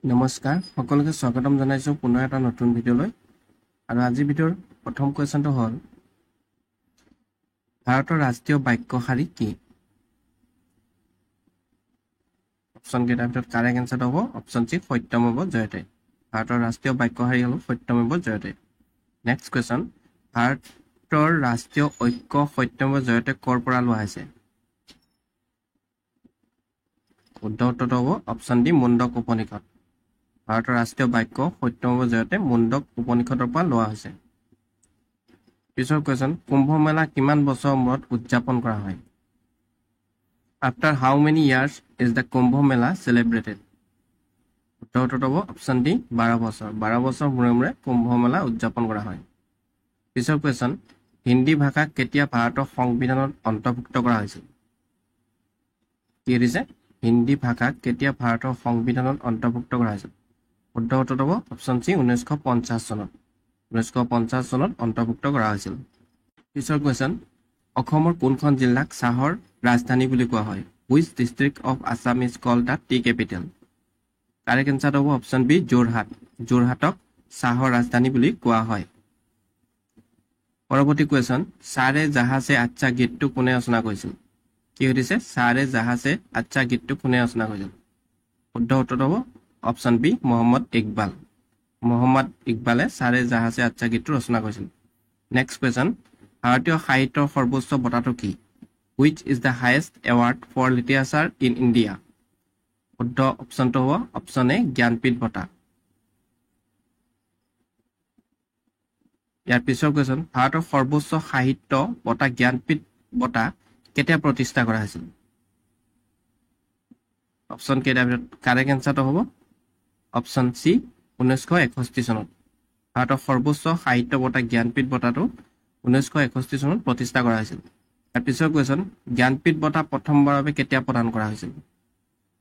নমস্কাৰ সকলোকে স্বাগতম জনাইছো পুনৰ এটা নতুন ভিডিঅলৈ আৰু আজি ভিডিঅৰ প্ৰথম কোৱেশ্চনটো হ'ল ভাৰতৰ ৰাষ্ট্ৰীয় বাক্যশাৰী কি অপচন কেইটাৰ ভিতৰত কাৰেক্ট এনসাৰ হ'ব অপচন সি সত্যমেৱ জয়তে ভাৰতৰ ৰাষ্ট্ৰীয় বাক্যশাৰী হ'ল সত্যমেৱ জয়তে নেক্সট কোৱেশ্চন ভাৰতৰ ৰাষ্ট্ৰীয় ঐক্য সত্যমেৱ জয়তে কৰ পৰা লোৱা হৈছে উত্তৰটো হ'ব অপচন ডি মুণ্ডক উপনিষদ ভাৰতৰ ৰাষ্ট্ৰীয় বাক্য সত্যমেৱ জয়তে মুণ্ডক উপনিষদৰ পৰা লোৱা হৈছে পিছৰ কোৱেশ্চন কুম্ভ মেলা কিমান বছৰ মূৰত উদযাপন কৰা হয় after how many years is the Kumbh Mela celebrated উত্তৰটো হ'ব অপচন ডি 12 বছৰ 12 বছৰ মূৰে মূৰে কুম্ভ মেলা উদযাপন কৰা হয় পিছৰ কোৱেশ্চন হিন্দী ভাষাক কেতিয়া ভাৰতৰ সংবিধানত অন্তৰ্ভুক্ত কৰা হৈছিল কি দিছে হিন্দী ভাষাক কেতিয়া ভাৰতৰ সংবিধানত অন্তৰ্ভুক্ত কৰা হৈছিল উত্তৰটো হ'ব অপচন সি 1950 চনত 1950 চনত অন্তৰ্ভুক্ত কৰা হৈছিল পিছৰ কোৱেশ্চন অসমৰ কোনখন জিলাক চাহৰ ৰাজধানী বুলি কোৱা হয় which district of Assam is called the tea capital correct answer হ'ব অপচন বি যোৰহাট যোৰহাটক চাহৰ ৰাজধানী বুলি কোৱা হয় পৰৱৰ্তী কোৱেশ্চন সাৰে জাহাজে আচ্ছা গীতটো কোনে ৰচনা কৰিছিল কি হৈছে সাৰে জাহাজে আচ্ছা গীতটো কোনে ৰচনা কৰিছিল উত্তৰটো হ'ব অপচন বি মোহাম্মদ ইকবালে সাৰে জাহাজে আচ্ছা গীতটো ৰচনা কৰিছিল নেক্সট কোৱেশ্চন ভাৰতীয় সাহিত্যৰ সৰ্বোচ্চ বঁটাটো কি which is the highest award for literature in India উত্তৰ অপচনটো হ'ব অপচন এ জ্ঞানপীঠ বঁটা ইয়াৰ পিছৰ কোৱেশ্চন ভাৰতৰ সৰ্বোচ্চ সাহিত্য বঁটা জ্ঞানপীঠ বঁটা কেতিয়া প্ৰতিষ্ঠা কৰা হৈছিল অপচন কেইটাৰ ভিতৰত কাৰেক্ট এনসাৰটো হ'ব অপচন সি 1961 চনত ভাৰতৰ সৰ্বোচ্চ সাহিত্য বঁটা জ্ঞানপীঠ বঁটাটো 1961 চনত প্ৰতিষ্ঠা কৰা হৈছিল ইয়াৰ পিছৰ কোৱেশ্চন জ্ঞানপীঠ বঁটা প্ৰথমবাৰৰ বাবে কেতিয়া প্ৰদান কৰা হৈছিল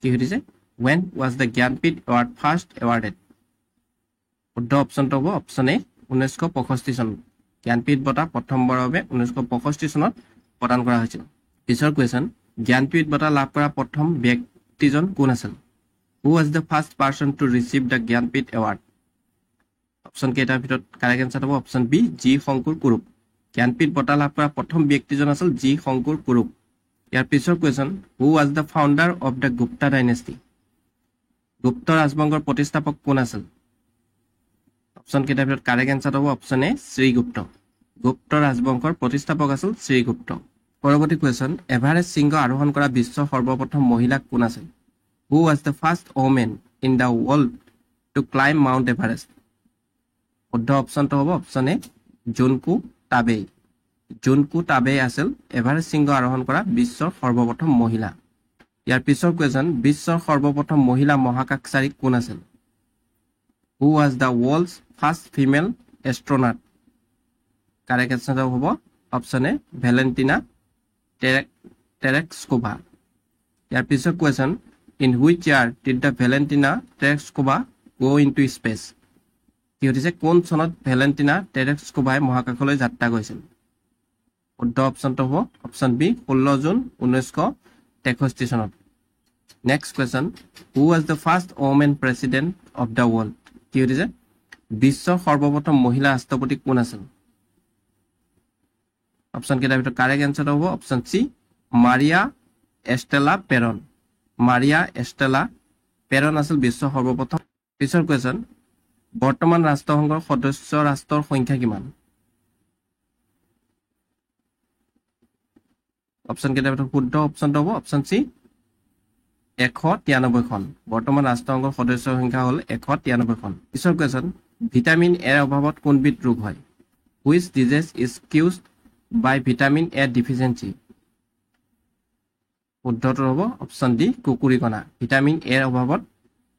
কি হৈছে when was the Jnanpith award first awarded উত্তৰ অপচনটো হ'ব অপচন এ 1965 চনত জ্ঞানপীঠ বঁটা প্ৰথমবাৰৰ বাবে 1965 চনত প্ৰদান কৰা হৈছিল পিছৰ কোৱেশ্চন জ্ঞানপীঠ বঁটা লাভ কৰা প্ৰথম ব্যক্তিজন কোন আছিল Who was the first person to receive the Gyanpith Award? Option কেইটাৰ ভিতৰত কাৰেক্ট এনসাৰ হ'ব অপচন বি জি শংকুৰ কুৰুপ জ্ঞানপীঠ বঁটা লাভ কৰা প্ৰথম ব্যক্তিজন আছিল জি শংকুৰ কুৰুপ ইয়াৰ পিছৰ question Who was the founder of the Gupta dynasty? গুপ্ত ৰাজবংশৰ প্ৰতিষ্ঠাপক কোন আছিল অপচন কেইটাৰ ভিতৰত কাৰেক্ট এনসাৰ হ'ব অপচন এ শ্ৰীগুপ্ত গুপ্ত ৰাজবংশৰ প্ৰতিষ্ঠাপক আছিল শ্ৰীগুপ্ত পৰৱৰ্তী কোৱেশ্চন এভাৰেষ্ট শৃংগ আৰোহণ কৰা বিশ্বৰ সৰ্বপ্ৰথম মহিলা কোন আছিল Who was the first woman in the world to climb Mount Everest? উত্তৰ অপচনটো হ'ব অপচন এ জুনকু টাবেই আছিল এভাৰেষ্ট শৃংগ আৰোহণ কৰা বিশ্বৰ সৰ্বপ্ৰথম মহিলা ইয়াৰ পিছৰ কোৱেশ্চন বিশ্বৰ সৰ্বপ্ৰথম মহিলা মহাকাশচাৰী কোন আছিল Who was the world's first female astronaut? Correct answer হ'ব অপচন এ ভেলেন্টিনা টেৰেস্কোভা ইয়াৰ পিছৰ question In which year did the Valentina Tereshkova go into space? কি হৈছে কোন চনত ভেলেন্টিনা টেৰেস্কোভাই মহাকাশলৈ যাত্ৰা কৰিছিল উত্তৰ অপচনটো হ'ব অপচন বি 16 জুন 1963 চনত next question Who was the first woman president of the world? কি হৈছে বিশ্বৰ সৰ্বপ্ৰথম মহিলা ৰাষ্ট্ৰপতি কোন আছিল অপচন কেইটাৰ ভিতৰত কাৰেক্ট এনসাৰটো হ'ব অপচন সি মাৰিয়া এষ্টেলা পেৰন আছিল বিশ্বৰ সৰ্বপ্ৰথম পিছৰ কোৱেশ্চন বৰ্তমান ৰাষ্ট্ৰসংঘৰ সদস্য ৰাষ্ট্ৰৰ সংখ্যা কিমান অপচন কেইটাৰ ভিতৰত শুদ্ধ অপচনটো হ'ব অপচন সি 193 খন বৰ্তমান ৰাষ্ট্ৰসংঘৰ সদস্যৰ সংখ্যা হ'ল 193 খন পিছৰ কোৱেশ্চন ভিটামিন এৰ অভাৱত কোনবিধ ৰোগ হয় Which disease is caused by vitamin A deficiency উত্তৰটো হ'ব অপচন ডি কুকুৰিকণা ভিটামিন এৰ অভাৱত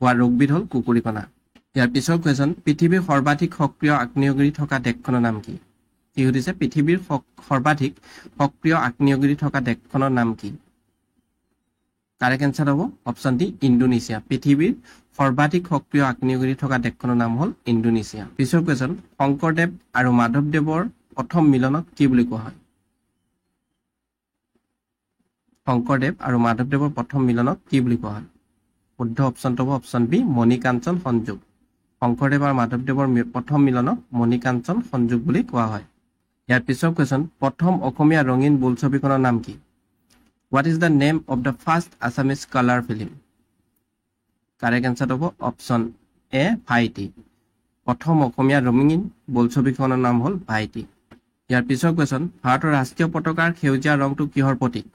হোৱা ৰোগবিধ হ'ল কুকুৰিকণা ইয়াৰ পিছৰ কোৱেশ্চন পৃথিৱীৰ সৰ্বাধিক সক্ৰিয় আগ্নেয়গিৰি থকা দেশখনৰ নাম কি কি হৈছে পৃথিৱীৰ সৰ্বাধিক সক্ৰিয় আগ্নেয়গিৰি থকা দেশখনৰ নাম কি কাৰেক্ট এনসাৰ হ'ব অপচন ডি ইণ্ডোনেছিয়া পৃথিৱীৰ সৰ্বাধিক সক্ৰিয় আগ্নেয়গিৰি থকা দেশখনৰ নাম হ'ল ইণ্ডোনেছিয়া পিছৰ কোৱেশ্চন শংকৰদেৱ আৰু মাধৱদেৱৰ প্ৰথম মিলনক কি বুলি কোৱা হয় শংকৰদেৱ আৰু মাধৱদেৱৰ প্ৰথম মিলনক কি বুলি কোৱা হয় শুদ্ধ অপশ্যনটো হ'ব অপশ্যন বি মণিকাঞ্চন সংযোগ শংকৰদেৱ আৰু মাধৱদেৱৰ প্ৰথম মিলনক মণিকাঞ্চন সংযোগ বুলি কোৱা হয় ইয়াৰ পিছৰ কোৱেশ্যন প্ৰথম অসমীয়া ৰঙীন বোলছবিখনৰ নাম কি what is the name of the first Assamese colour film correct এনচাৰটো হ'ব অপশ্যন এ ভাইটি প্ৰথম অসমীয়া ৰঙীন বোলছবিখনৰ নাম হ'ল ভাইটি ইয়াৰ পিছৰ কোৱেশ্যন ভাৰতৰ ৰাষ্ট্ৰীয় পতাকাৰ সেউজীয়া ৰংটো কিহৰ প্ৰতীক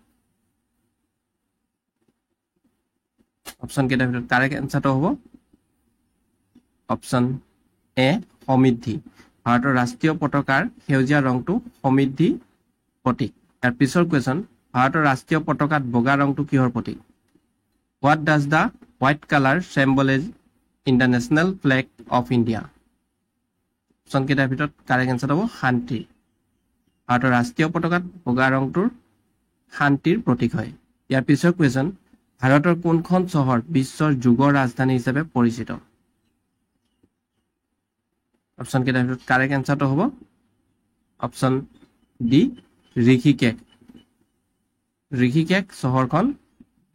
অপশ্যন কেইটাৰ ভিতৰত কাৰেক্ট এনচাৰটো হ'ব অপশ্যন এ সমৃদ্ধি ভাৰতৰ ৰাষ্ট্ৰীয় পতাকাৰ সেউজীয়া ৰংটো সমৃদ্ধি প্ৰতীক ইয়াৰ পিছৰ কোৱেশ্যন ভাৰতৰ ৰাষ্ট্ৰীয় পতাকাত বগা ৰংটো কিহৰ প্ৰতীক what does the white colour symbolise in the national flag of India option কেইটাৰ ভিতৰত কাৰেক্ট এনচাৰ হ'ব শান্তি ভাৰতৰ ৰাষ্ট্ৰীয় পতাকাত বগা ৰংটোৰ শান্তিৰ প্ৰতীক হয় ইয়াৰ পিছৰ কুৱেশ্যন ভাৰতৰ কোনখন চহৰ বিশ্বৰ যুগৰ ৰাজধানী হিচাপে পৰিচিত অপশ্যন কেইটাৰ ভিতৰত কাৰেক্ট এনচাৰটো হ'ব অপশ্যন ডি ঋষিকেশ চহৰখন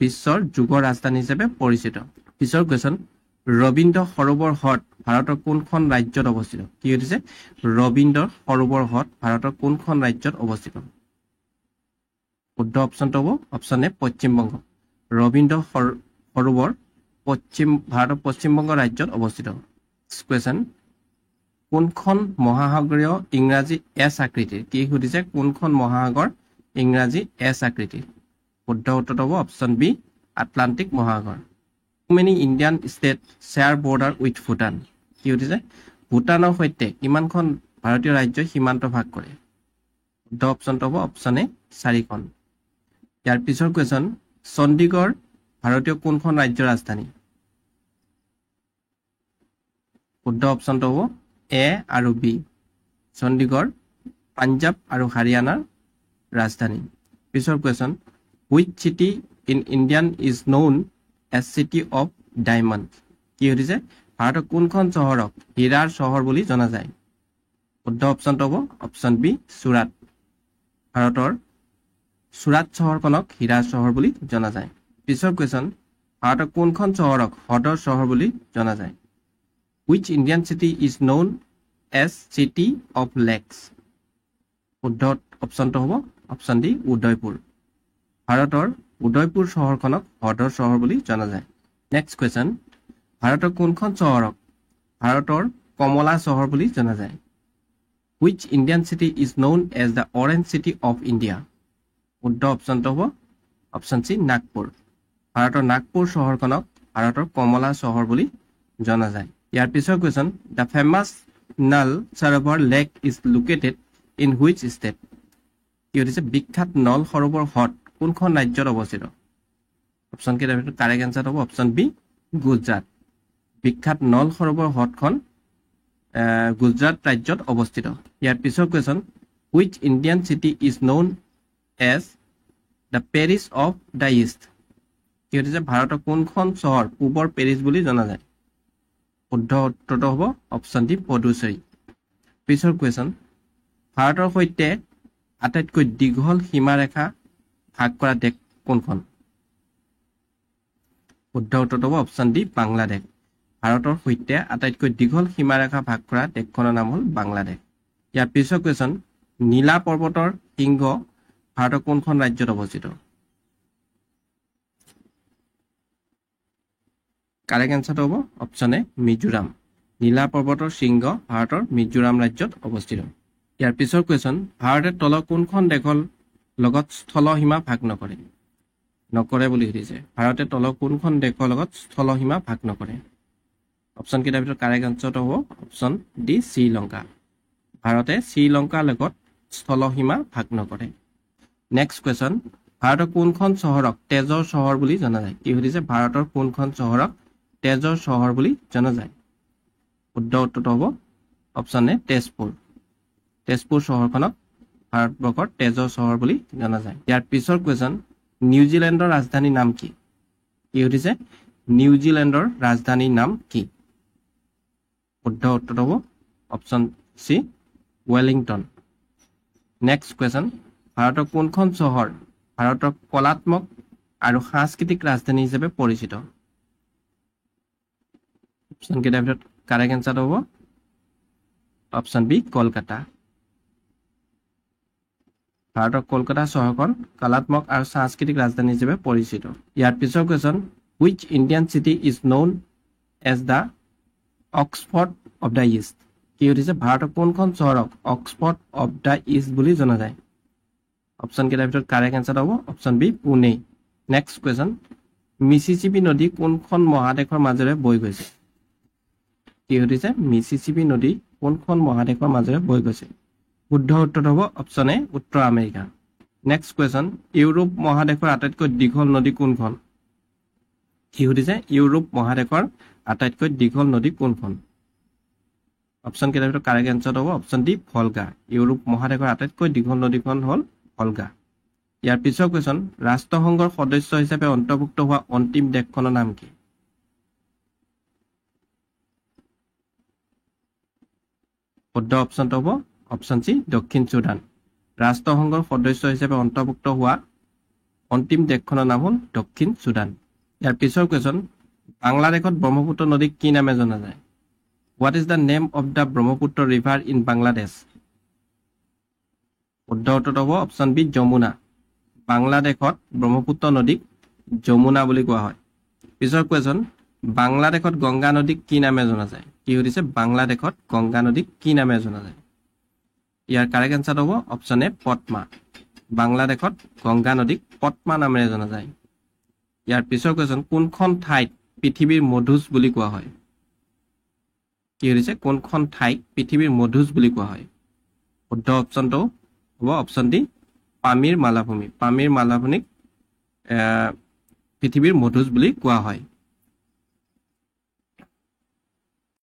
বিশ্বৰ যুগৰ ৰাজধানী হিচাপে পৰিচিত পিছৰ কুৱেশ্যন ৰবীন্দ্ৰ সৰোবৰ হ্ৰদ ভাৰতৰ কোনখন ৰাজ্যত অৱস্থিত কি হৈছে ৰবীন্দ্ৰ সৰোবৰ হ্ৰদ ভাৰতৰ কোনখন ৰাজ্যত অৱস্থিত শুদ্ধ অপশ্যনটো হ'ব অপশ্যন এ পশ্চিমবংগ ৰবীন্দ্ৰ সৰোবৰ ভাৰতৰ পশ্চিমবংগ ৰাজ্যত অৱস্থিত কুৱেশ্যন কোনখন মহাসাগৰীয় ইংৰাজী এছ আকৃতিৰ কি সুধিছে কোনখন মহাসাগৰ ইংৰাজী এছ আকৃতিৰ শুদ্ধ উত্তৰটো হ'ব অপশ্যন বি আটলান্টিক মহাসাগৰ many Indian state share border with Bhutan কি সুধিছে ভূটানৰ সৈতে কিমানখন ভাৰতীয় ৰাজ্যই সীমান্ত ভাগ কৰে শুদ্ধ অপশ্যনটো হ'ব অপশ্যন এ 4খন ইয়াৰ পিছৰ কুৱেশ্যন চণ্ডীগড় ভাৰতীয় কোনখন ৰাজ্যৰ ৰাজধানী শুদ্ধ অপশ্যনটো হ'ব এ আৰু বি চণ্ডীগড় পাঞ্জাৱ আৰু হাৰিয়ানাৰ ৰাজধানী পিছৰ question which city in Indian is known as city of diamond কি সুধিছে ভাৰতৰ কোনখন চহৰক হীৰাৰ চহৰ বুলি জনা যায় শুদ্ধ অপশ্যনটো হ'ব অপশ্যন বি চুৰাট ভাৰতৰ চুৰাট চহৰখনক হীৰাৰ চহৰ বুলি জনা যায় পিছৰ কুৱেশ্যন ভাৰতৰ কোনখন চহৰক হ্ৰদৰ চহৰ বুলি জনা যায় which Indian city is known as city of lakes শুদ্ধ অপশ্যনটো হ'ব অপশ্যন ডি উদয়পুৰ ভাৰতৰ উদয়পুৰ চহৰখনক হ্ৰদৰ চহৰ বুলি জনা যায় নেক্সট কুৱেশ্যন ভাৰতৰ কোনখন চহৰক ভাৰতৰ কমলা চহৰ বুলি জনা যায় which Indian city is known as the orange city of India শুদ্ধ অপশ্যনটো হ'ব অপশ্যন চি নাগপুৰ ভাৰতৰ নাগপুৰ চহৰখনক ভাৰতৰ কমলা চহৰ বুলি জনা যায় ইয়াৰ পিছৰ question the famous Nal Sarovar lake is located in which state কি সুধিছে বিখ্যাত নল সৰোবৰ হ্ৰদ কোনখন ৰাজ্যত অৱস্থিত অপশ্যন কেইটাৰ ভিতৰত কাৰেক্ট এনচাৰ হ'ব অপশ্যন বি গুজৰাট বিখ্যাত নল সৰোবৰ হ্ৰদখন গুজৰাট ৰাজ্যত অৱস্থিত ইয়াৰ পিছৰ question which Indian city is known as the Paris of the east কি সুধিছে ভাৰতৰ কোনখন চহৰ পূবৰ পেৰিছ বুলি জনা যায় শুদ্ধ উত্তৰটো হ'ব অপশ্যন ডি পদুচেৰী পিছৰ কুৱেশ্যন ভাৰতৰ সৈতে আটাইতকৈ দীঘল সীমাৰেখা ভাগ কৰা দেশ কোনখন শুদ্ধ উত্তৰটো হ'ব অপশ্যন ডি বাংলাদেশ ভাৰতৰ সৈতে আটাইতকৈ দীঘল সীমাৰেখা ভাগ কৰা দেশখনৰ নাম হ'ল বাংলাদেশ ইয়াৰ পিছৰ কুৱেশ্যন নীলা পৰ্বতৰ শৃংগ ভাৰতৰ কোনখন ৰাজ্যত অৱস্থিত কাৰেক্ট এনচাৰটো হ'ব অপশ্যন এ মিজোৰাম নীলা পৰ্বতৰ শৃংগ ভাৰতৰ মিজোৰাম ৰাজ্যত অৱস্থিত ইয়াৰ পিছৰ কুৱেশ্যন ভাৰতে তলৰ কোনখন দেশৰ লগত স্থলসীমা ভাগ নকৰে বুলি সুধিছে ভাৰতে তলৰ কোনখন দেশৰ লগত স্থলসীমা ভাগ নকৰে অপশ্যন কেইটাৰ ভিতৰত কাৰেক্ট এনচাৰটো হ'ব অপশ্যন ডি শ্ৰীলংকা ভাৰতে শ্ৰীলংকাৰ লগত স্থলসীমা ভাগ নকৰে নেক্সট কুৱেশ্যন ভাৰতৰ কোনখন চহৰক তেজৰ চহৰ বুলি জনা যায় কি সুধিছে ভাৰতৰ কোনখন চহৰক তেজৰ চহৰ বুলি জনা যায় শুদ্ধ উত্তৰটো হ'ব অপশ্যন এ তেজপুৰ চহৰখনক ভাৰতবৰ্ষৰ তেজৰ চহৰ বুলি জনা যায় ইয়াৰ পিছৰ কুৱেশ্যন নিউজিলেণ্ডৰ ৰাজধানীৰ নাম কি সুধিছে নিউজিলেণ্ডৰ ৰাজধানীৰ নাম কি শুদ্ধ উত্তৰটো হ'ব option C Wellington next question ভাৰতৰ কোনখন চহৰ ভাৰতৰ কলাত্মক আৰু সাংস্কৃতিক ৰাজধানী হিচাপে পৰিচিত অপশ্যন কেইটাৰ ভিতৰত কাৰেক্ট এনসাৰটো হ'ব অপশ্যন বি কলকাতা ভাৰতৰ কলকাতা চহৰখন কলাত্মক আৰু সাংস্কৃতিক ৰাজধানী হিচাপে পৰিচিত ইয়াৰ পিছৰ question which Indian city is known as the Oxford of the east কি সুধিছে ভাৰতৰ কোনখন চহৰক অক্সফৰ্ড অফ দ্য ইষ্ট বুলি জনা যায় অপশ্যন কেইটাৰ ভিতৰত কাৰেক্ট এনসাৰটো হ'ব option B Pune next question Mississippi নদী কোনখন মহাদেশৰ মাজেৰে বৈ গৈছে কি সুধিছে মিছিছিপি নদী কোনখন মহাদেশৰ মাজেৰে বৈ গৈছে শুদ্ধ উত্তৰ হ'ব অপশ্যন এ উত্তৰ আমেৰিকা নেক্সট কুৱেশ্যন ইউৰোপ মহাদেশৰ আটাইতকৈ দীঘল নদী কোনখন কি সুধিছে ইউৰোপ মহাদেশৰ আটাইতকৈ দীঘল নদী কোনখন অপশ্যন কেইটাৰ ভিতৰত কাৰেক্ট এনসাৰটো হ'ব অপশ্যন ডি ভলগা ইউৰোপ মহাদেশৰ আটাইতকৈ দীঘল নদীখন হ'ল ভলগা ইয়াৰ পিছৰ কুৱেশ্যন ৰাষ্ট্ৰসংঘৰ সদস্য হিচাপে অন্তৰ্ভুক্ত হোৱা অন্তিম দেশখনৰ নাম কি শুদ্ধ অপশ্যনটো হ'ব অপশ্যন সি দক্ষিণ সুদান ৰাষ্ট্ৰসংঘৰ সদস্য হিচাপে অন্তৰ্ভুক্ত হোৱা অন্তিম দেশখনৰ নাম হ'ল দক্ষিণ সুদান ইয়াৰ পিছৰ কুৱেশ্যন বাংলাদেশত ব্ৰহ্মপুত্ৰ নদীক কি নামে জনা যায় what is the name of the Brahmaputra river in Bangladesh শুদ্ধ উত্তৰটো হ'ব অপশ্যন বি যমুনা বাংলাদেশত ব্ৰহ্মপুত্ৰ নদীক যমুনা বুলি কোৱা হয় পিছৰ কুৱেশ্যন বাংলাদেশত গংগা নদীক কি নামে জনা যায় কি সুধিছে বাংলাদেশত গংগা নদীক কি নামে জনা যায় ইয়াৰ কাৰেক্ট এনসাৰটো হ'ব অপশ্যন এ পদ্মা বাংলাদেশত গংগা নদীক পদ্মা নামেৰে জনা যায় ইয়াৰ পিছৰ কুৱেশ্যন কোনখন ঠাইত পৃথিৱীৰ মধুজ বুলি কোৱা হয় কি সুধিছে কোনখন ঠাইক পৃথিৱীৰ মধুজ বুলি কোৱা হয় শুদ্ধ অপশ্যনটো হ'ব অপশ্যন ডি পামিৰ মালাভূমিক পৃথিৱীৰ মধুজ বুলি কোৱা হয়